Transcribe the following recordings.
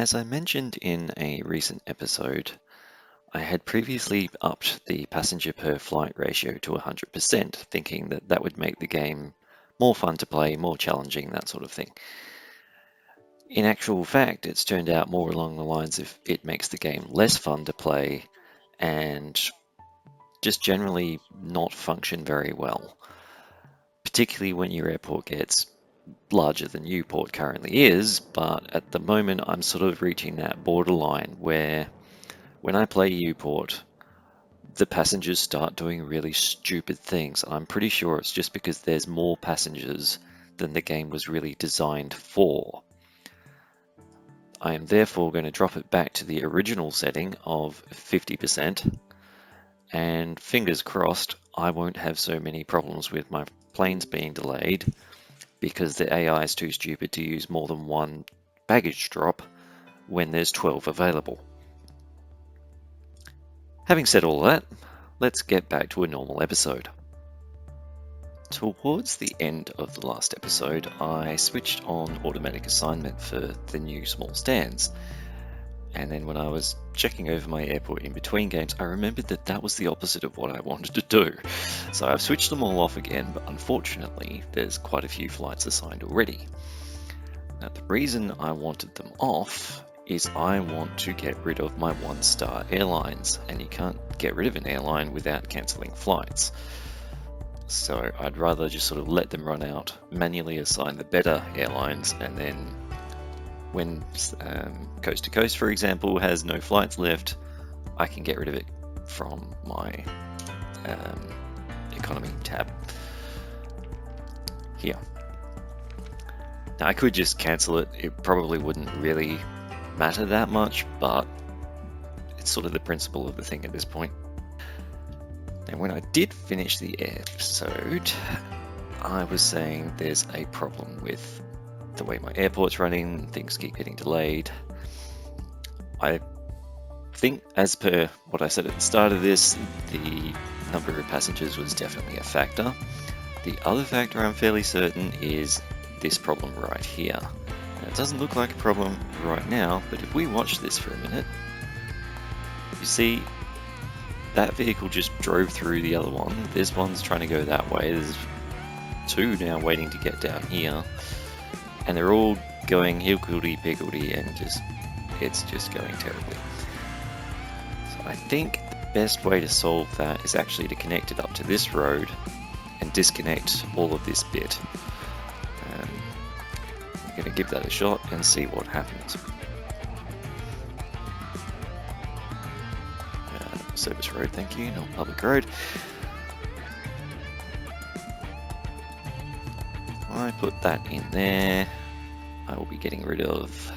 As I mentioned in a recent episode, I had previously upped the passenger per flight ratio to 100%, thinking that that would make the game more fun to play, more challenging, that sort of thing. In actual fact, it's turned out more along the lines of it makes the game less fun to play and just generally not function very well, particularly when your airport gets larger than YouPort currently is, but at the moment I'm sort of reaching that borderline where when I play YouPort, the passengers start doing really stupid things. I'm pretty sure it's just because there's more passengers than the game was really designed for. I am therefore going to drop it back to the original setting of 50%, and fingers crossed I won't have so many problems with my planes being delayed because the AI is too stupid to use more than one baggage drop when there's 12 available. Having said all that, let's get back to a normal episode. Towards the end of the last episode, I switched on automatic assignment for the new small stands. And then when I was checking over my airport in between games, I remembered that that was the opposite of what I wanted to do. So I've switched them all off again, but unfortunately, there's quite a few flights assigned already. Now, the reason I wanted them off is I want to get rid of my one-star airlines, and you can't get rid of an airline without cancelling flights. So I'd rather just sort of let them run out, manually assign the better airlines, and then when Coast to Coast, for example, has no flights left, I can get rid of it from my economy tab here. Now I could just cancel it, it probably wouldn't really matter that much, but it's sort of the principle of the thing at this point. And when I did finish the episode, I was saying there's a problem with the way my airport's running, things keep getting delayed. I think, as per what I said at the start of this, the number of passengers was definitely a factor. The other factor I'm fairly certain is this problem right here. Now, it doesn't look like a problem right now, but if we watch this for a minute, you see that vehicle just drove through the other one. This one's trying to go that way. There's two now waiting to get down here. And they're all going higgledy-piggledy and it's just going terribly. So I think the best way to solve that is actually to connect it up to this road and disconnect all of this bit. I'm going to give that a shot and see what happens. Service road, thank you, not public road. I put that in there, I will be getting rid of,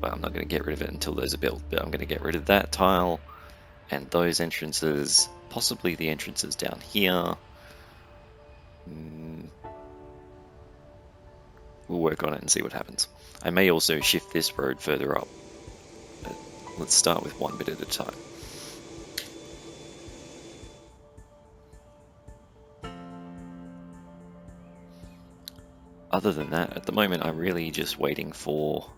well, I'm not going to get rid of it until those are built, but I'm going to get rid of that tile and those entrances, possibly the entrances down here. We'll work on it and see what happens. I may also shift this road further up, but let's start with one bit at a time. Other than that, at the moment I'm really just waiting for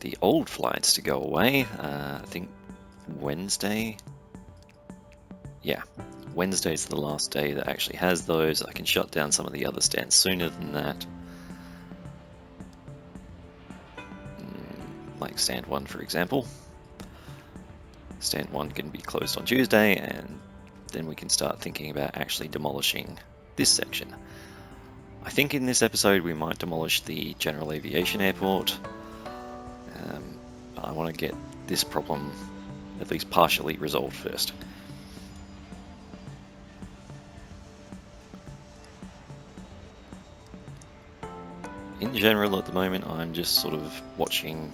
the old flights to go away. I think Wednesday. Yeah, Wednesday's the last day that actually has those. I can shut down some of the other stands sooner than that. Like stand 1, for example. Stand 1 can be closed on Tuesday, and then we can start thinking about actually demolishing this section. I think in this episode we might demolish the general aviation airport. I want to get this problem at least partially resolved first. In general, at the moment, I'm just sort of watching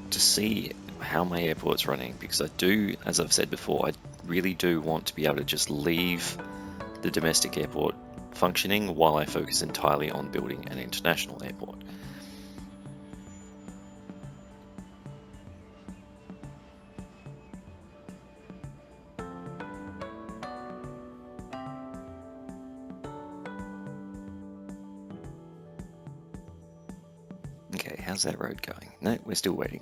to see how my airport's running, because I do, as I've said before, I really do want to be able to just leave the domestic airport functioning while I focus entirely on building an international airport. Okay, how's that road going? No, we're still waiting.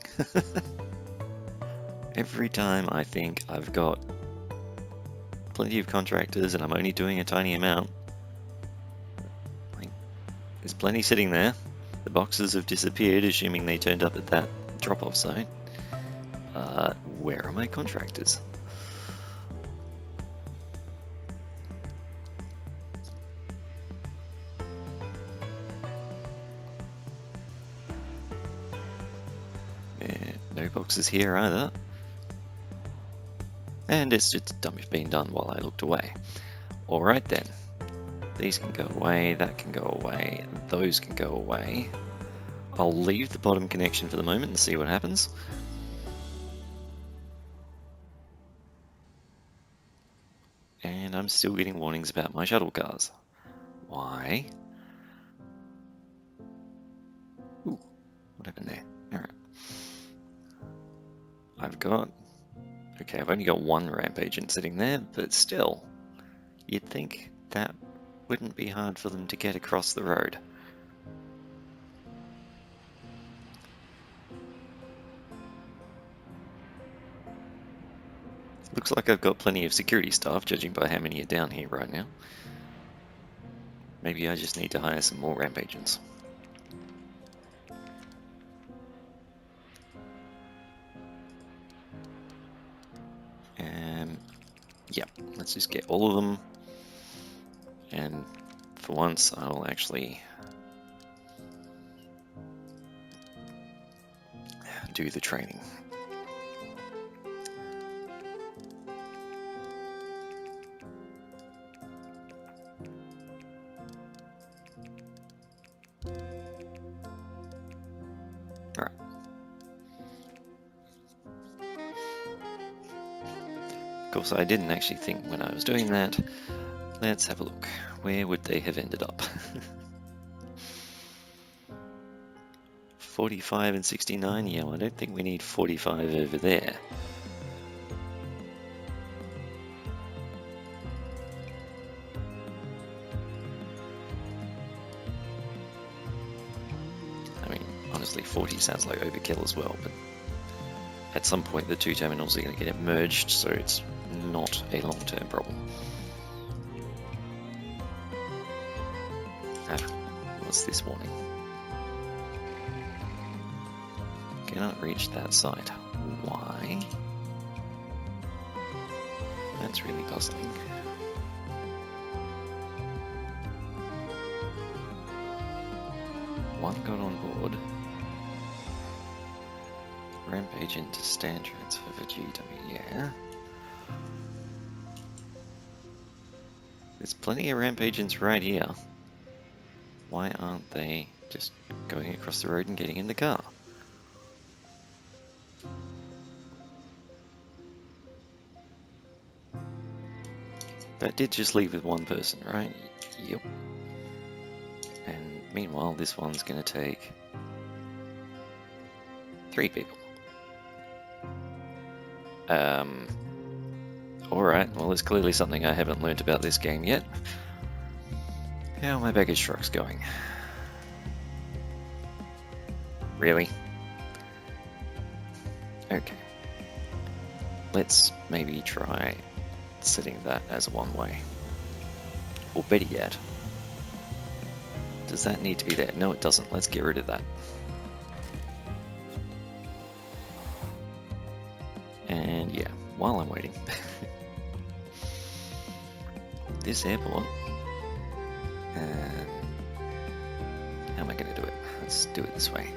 Every time I think I've got plenty of contractors and I'm only doing a tiny amount, like, there's plenty sitting there. The boxes have disappeared, assuming they turned up at that drop-off zone. Where are my contractors? No boxes here either. And it's just been done while I looked away. Alright then. These can go away, that can go away, those can go away. I'll leave the bottom connection for the moment and see what happens. And I'm still getting warnings about my shuttle cars. Why? Ooh, what happened there? Alright. I've only got one ramp agent sitting there, but still, you'd think that wouldn't be hard for them to get across the road. Looks like I've got plenty of security staff, judging by how many are down here right now. Maybe I just need to hire some more ramp agents. Yeah, let's just get all of them. And for once, I'll actually do the training. Alright. Of course, I didn't actually think when I was doing that. Let's have a look. Where would they have ended up? 45 and 69? Yeah, well, I don't think we need 45 over there. I mean, honestly, 40 sounds like overkill as well, but at some point the two terminals are going to get merged, so it's not a long-term problem. What's this warning? Cannot reach that site. Why? That's really puzzling. One got on board. Ramp agent to stand transfer for GW, yeah. There's plenty of ramp agents right here. Why aren't they just going across the road and getting in the car? That did just leave with one person, right? Yep. And meanwhile, this one's going to take 3 people. Alright, well there's clearly something I haven't learnt about this game yet. How are my baggage trucks going? Really? Okay. Let's maybe try setting that as a one-way. Or better yet, does that need to be there? No, it doesn't. Let's get rid of that. And yeah, while I'm waiting. This airport. How am I going to do it? Let's do it this way.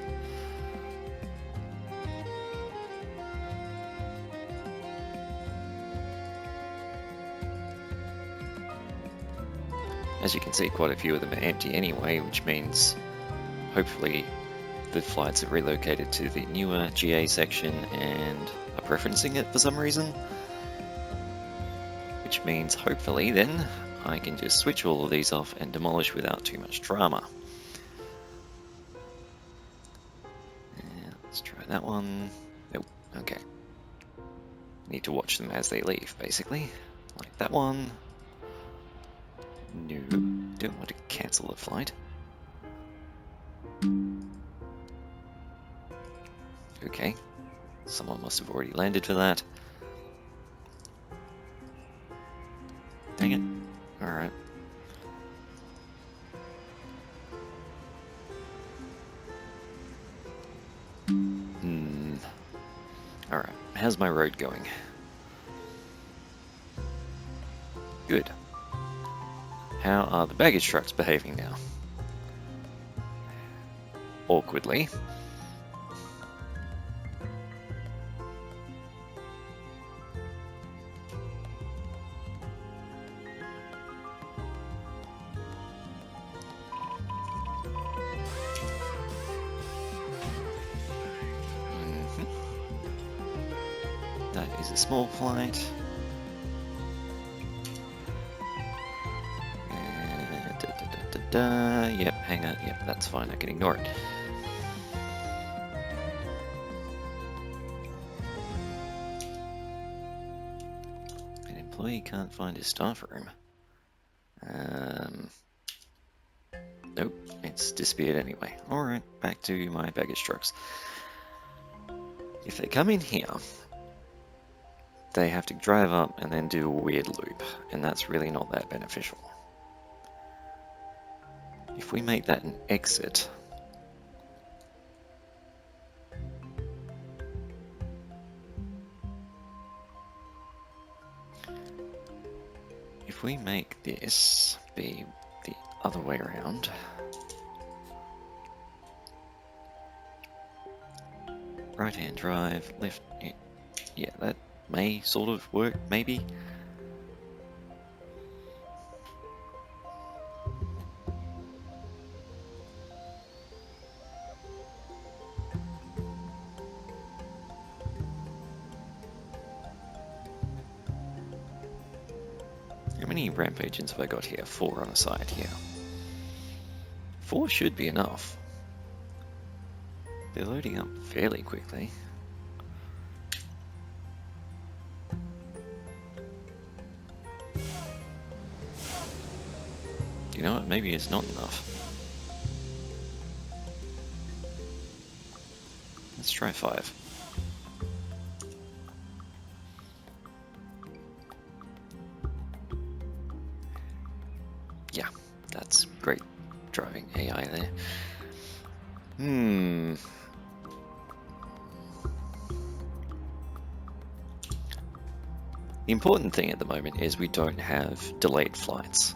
As you can see, quite a few of them are empty anyway, which means hopefully the flights have relocated to the newer GA section and are preferencing it for some reason. Which means hopefully then I can just switch all of these off and demolish without too much drama. Yeah, let's try that one. Nope, okay. Need to watch them as they leave, basically. Like that one. No, don't want to cancel the flight. Okay, someone must have already landed for that. Dang it. Alright. Alright, how's my road going? Good. How are the baggage trucks behaving now? Awkwardly. That is a small flight. Yep, hang on. Yep, that's fine. I can ignore it. An employee can't find his staff room. Nope, it's disappeared anyway. Alright, back to my baggage trucks. If they come in here, they have to drive up and then do a weird loop, and that's really not that beneficial. If we make that an exit, if we make this be the other way around, right hand drive, left, yeah, that may sort of work, maybe. How many ramp agents have I got here? 4 on a side here. 4 should be enough. They're loading up fairly quickly. You know what? Maybe it's not enough. Let's try 5. Yeah, that's great driving AI there. The important thing at the moment is we don't have delayed flights.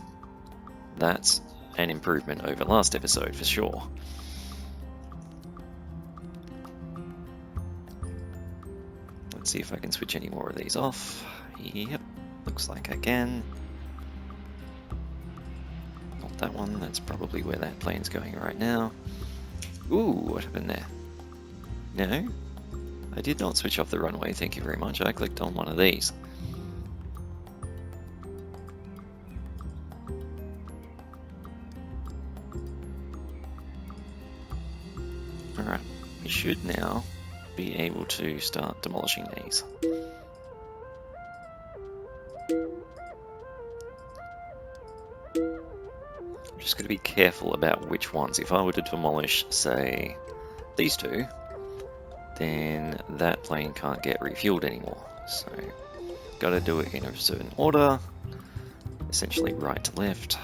That's an improvement over last episode for sure. Let's see if I can switch any more of these off. Yep, looks like I can. Not that one, that's probably where that plane's going right now. Ooh, what happened there? No, I did not switch off the runway, thank you very much. I clicked on one of these. Alright, we should now be able to start demolishing these. I'm just going to be careful about which ones. If I were to demolish, say, these 2, then that plane can't get refueled anymore. So, got to do it in a certain order, essentially right to left.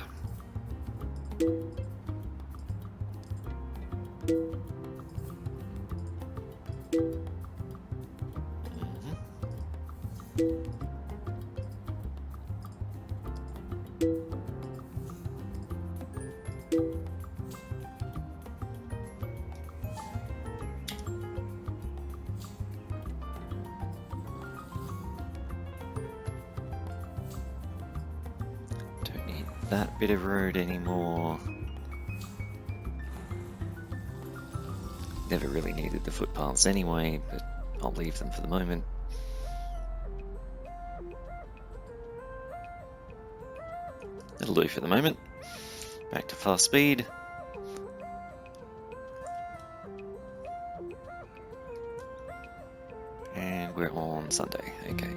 Don't need that bit of road anymore. Never really needed the footpaths anyway, but I'll leave them for the moment. That'll do for the moment. Back to fast speed. And we're on Sunday, okay.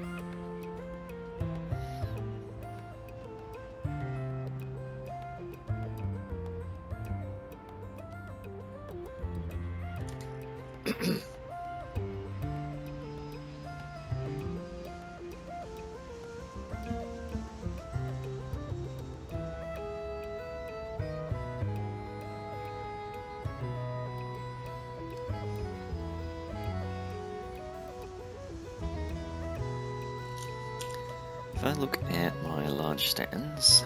if I look at my large stands,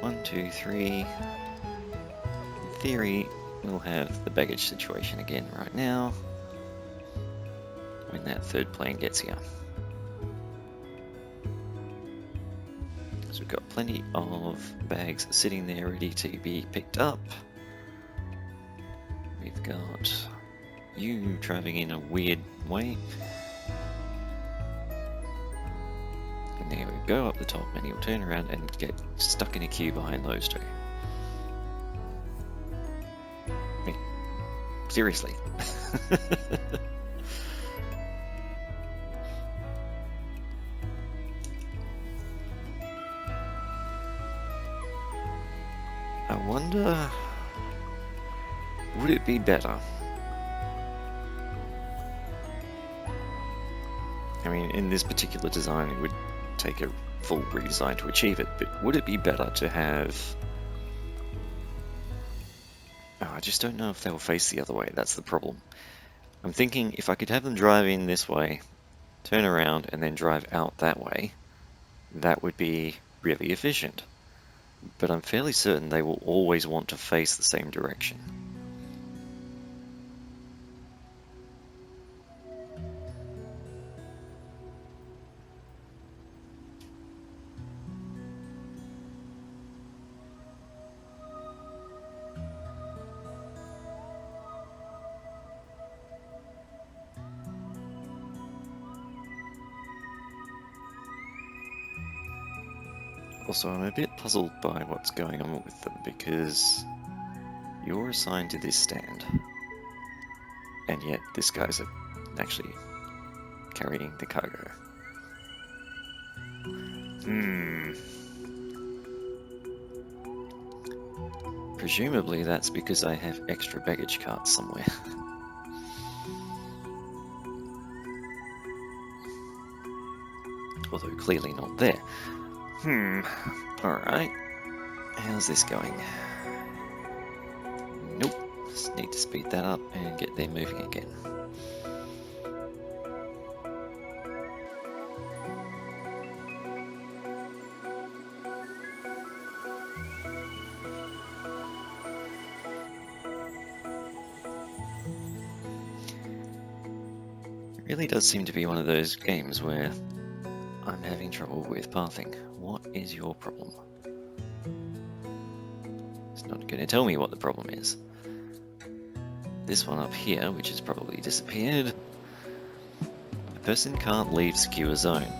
1, 2, 3, in theory, we'll have the baggage situation again right now when that third plane gets here. So we've got plenty of bags sitting there ready to be picked up. We've got you driving in a weird way. And there we go, up the top, and he'll turn around and get stuck in a queue behind those two. Hey, seriously. I wonder, would it be better? I mean, in this particular design, it would take a full redesign to achieve it, but would it be better to have... Oh, I just don't know if they'll face the other way, that's the problem. I'm thinking if I could have them drive in this way, turn around, and then drive out that way, that would be really efficient. But I'm fairly certain they will always want to face the same direction. Also, I'm a bit puzzled by what's going on with them because you're assigned to this stand, and yet this guy's actually carrying the cargo. Presumably that's because I have extra baggage carts somewhere. Although clearly not there. Alright. How's this going? Nope. Just need to speed that up and get them moving again. It really does seem to be one of those games where I'm having trouble with pathing. What is your problem? It's not going to tell me what the problem is. This one up here, which has probably disappeared. A person can't leave secure zone.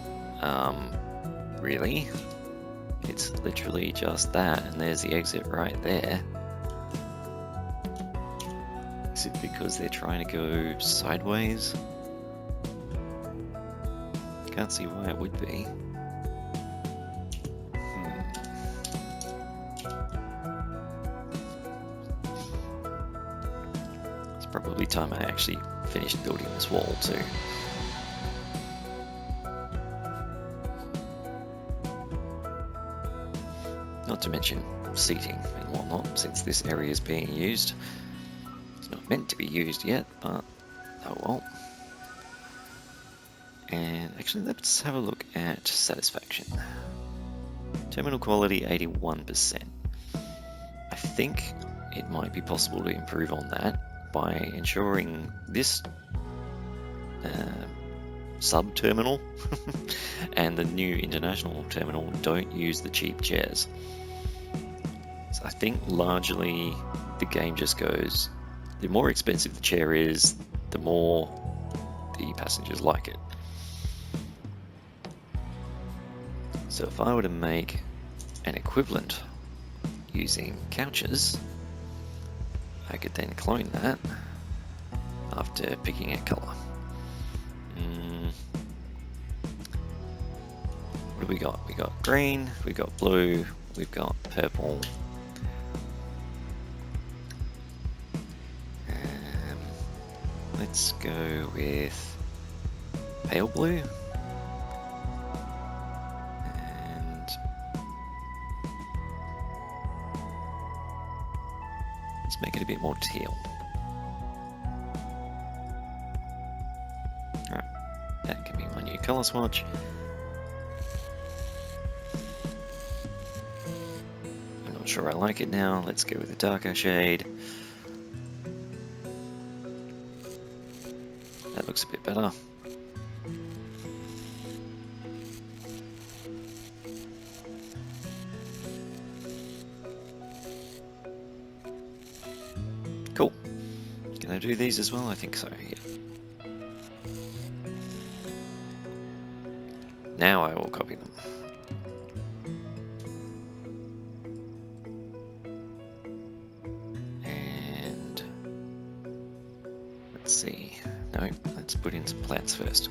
Really? It's literally just that, and there's the exit right there. Is it because they're trying to go sideways? Can't see why it would be. It's probably time I actually finished building this wall too. Not to mention seating and whatnot, since this area is being used. It's not meant to be used yet, but oh well. And actually, let's have a look at satisfaction. Terminal quality 81%. I think it might be possible to improve on that by ensuring this sub-terminal and the new international terminal don't use the cheap chairs. So I think largely the game just goes, the more expensive the chair is, the more the passengers like it. So if I were to make an equivalent using couches, I could then clone that after picking a color. What do we got? We got green, we got blue, we've got purple. Let's go with pale blue. And let's make it a bit more teal. Alright, that can be my new color swatch. not sure I like it now. Let's go with a darker shade. That looks a bit better. Cool. Can I do these as well? I think so, yeah. Now I will copy them. And let's see. No, let's put in some plants first.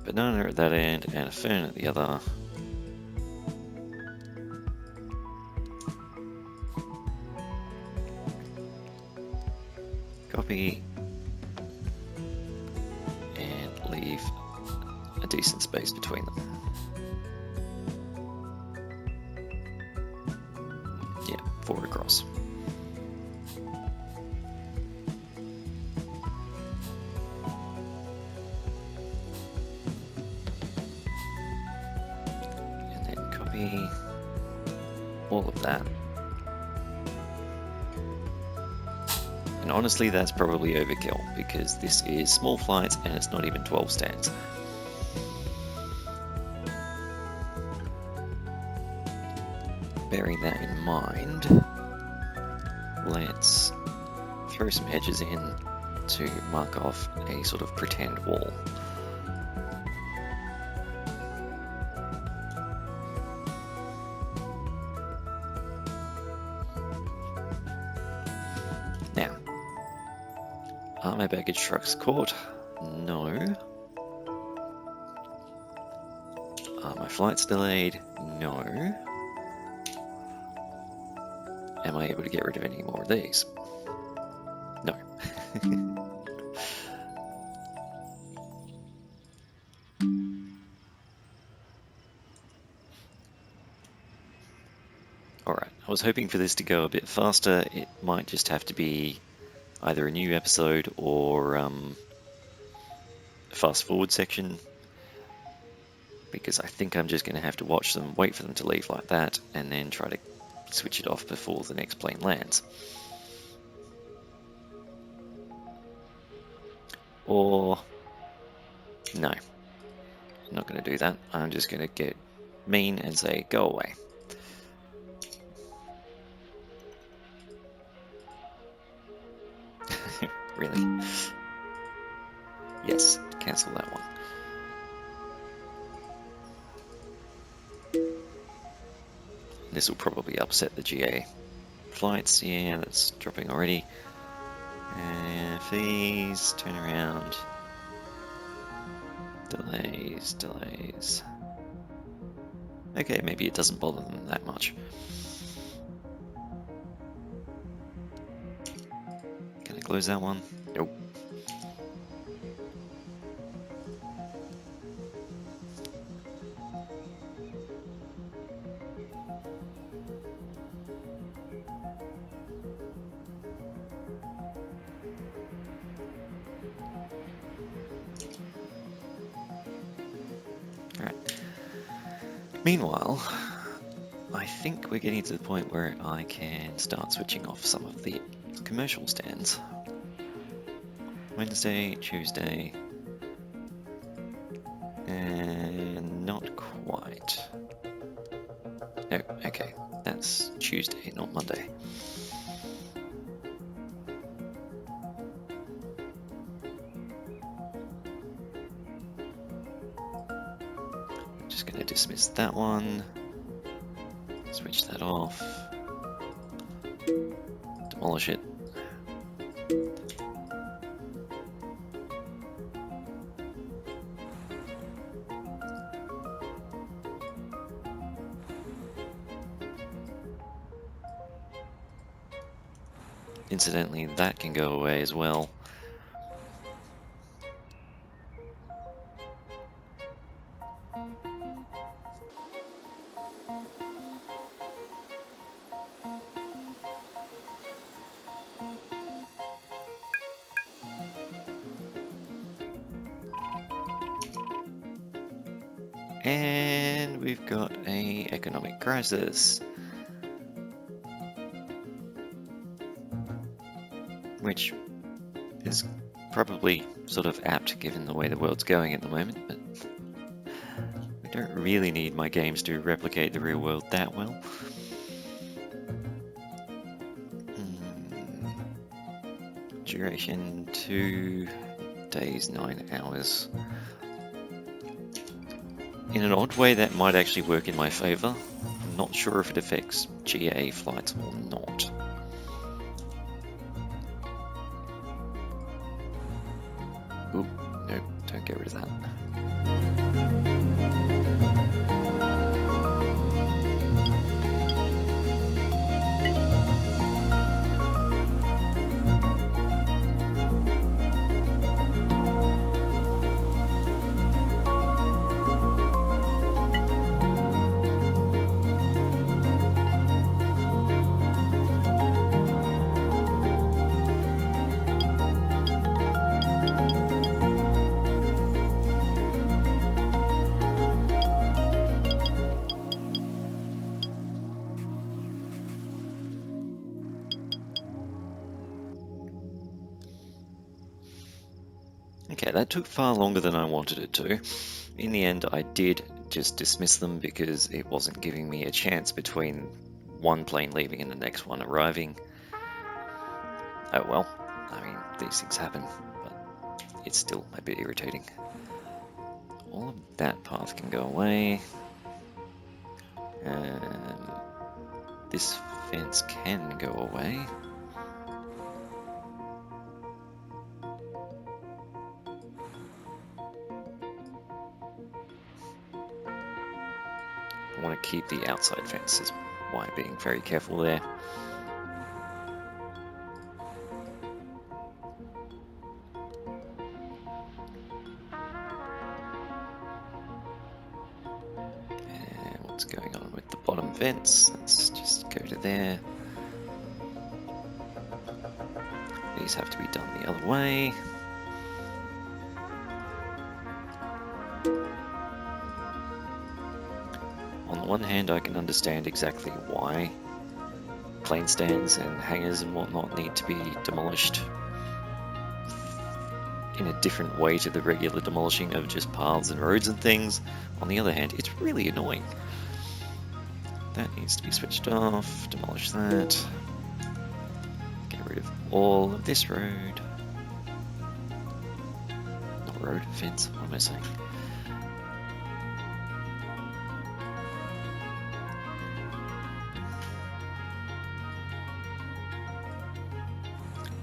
Banana at that end and a fern at the other. Copy. And leave a decent space between them. Yeah, 4 across. And then copy all of that. And honestly, that's probably overkill because this is small flights and it's not even 12 stands. Bearing that in mind, let's throw some edges in to mark off a sort of pretend wall. Now, are my baggage trucks caught? No. Are my flights delayed? No. Am I able to get rid of any more of these? No. Alright, I was hoping for this to go a bit faster. It might just have to be either a new episode or a fast forward section, because I think I'm just going to have to watch them, wait for them to leave like that, and then try to switch it off before the next plane lands. Or, no, I'm not going to do that. I'm just going to get mean and say, go away. Really? Yes, cancel that one. This will probably upset the GA flights. Yeah, that's dropping already. Fees, turn around. Delays, delays. Okay, maybe it doesn't bother them that much. Can I close that one? Nope. Alright. Meanwhile, I think we're getting to the point where I can start switching off some of the commercial stands. Wednesday, Tuesday, and not quite. No, okay, that's Tuesday, not Monday. Just going to dismiss that one, switch that off, demolish it. Incidentally, that can go away as well. And we've got an economic crisis, which is probably sort of apt given the way the world's going at the moment, but I don't really need my games to replicate the real world that well. Duration 2 days, 9 hours. In an odd way, that might actually work in my favor. I'm not sure if it affects GA flights or not. Oop, no, don't get rid of that. Okay, that took far longer than I wanted it to. In the end, I did just dismiss them because it wasn't giving me a chance between one plane leaving and the next one arriving. Oh well, I mean, these things happen, but it's still a bit irritating. All of that path can go away. This fence can go away. I want to keep the outside fence, is why I'm being very careful there. And what's going on with the bottom fence? Let's just go to there. These have to be done the other way. On the one hand, I can understand exactly why plane stands and hangars and whatnot need to be demolished in a different way to the regular demolishing of just paths and roads and things. On the other hand, it's really annoying. That needs to be switched off, demolish that. Get rid of all of this road. Not road, fence, what am I saying?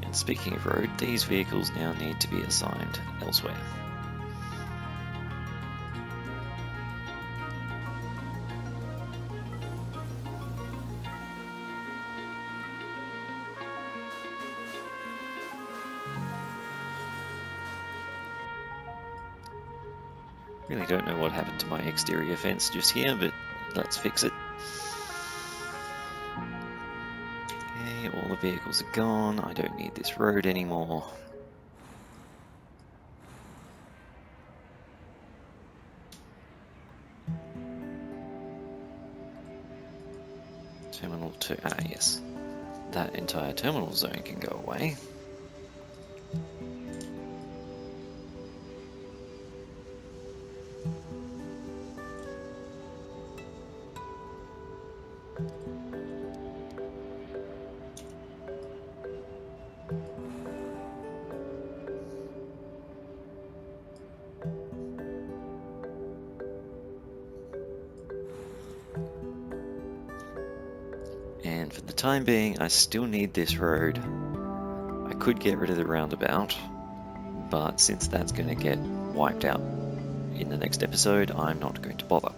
And speaking of road, these vehicles now need to be assigned elsewhere. Really don't know what happened to my exterior fence just here, but let's fix it. Okay, all the vehicles are gone. I don't need this road anymore. Terminal 2, yes. That entire terminal zone can go away. And for the time being, I still need this road. I could get rid of the roundabout, but since that's going to get wiped out in the next episode, I'm not going to bother.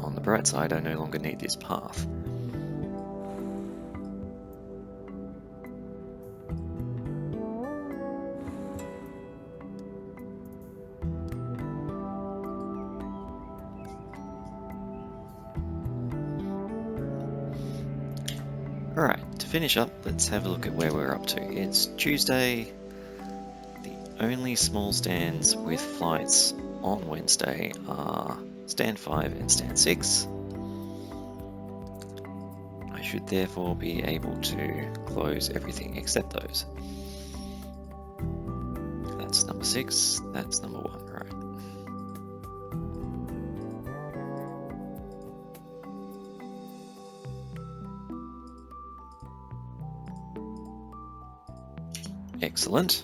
On the bright side, I no longer need this path. Alright, to finish up, let's have a look at where we're up to. It's Tuesday. The only small stands with flights on Wednesday are stand 5 and stand 6. I should therefore be able to close everything except those. That's number 6, that's number 1, right. Excellent.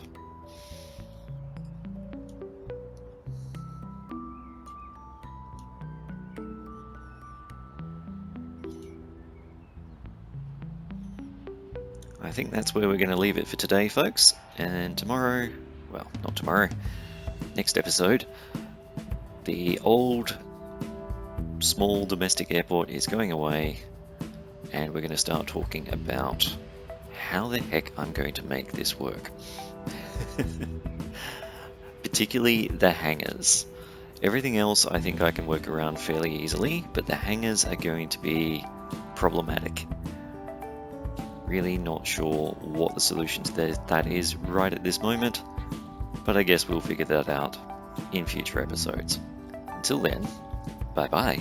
I think that's where we're going to leave it for today, folks. And tomorrow, well, not tomorrow, next episode, the old small domestic airport is going away, and we're going to start talking about how the heck I'm going to make this work. Particularly the hangars. Everything else I think I can work around fairly easily, but the hangars are going to be problematic. Really not sure what the solution to that is right at this moment, but I guess we'll figure that out in future episodes. Until then, bye bye.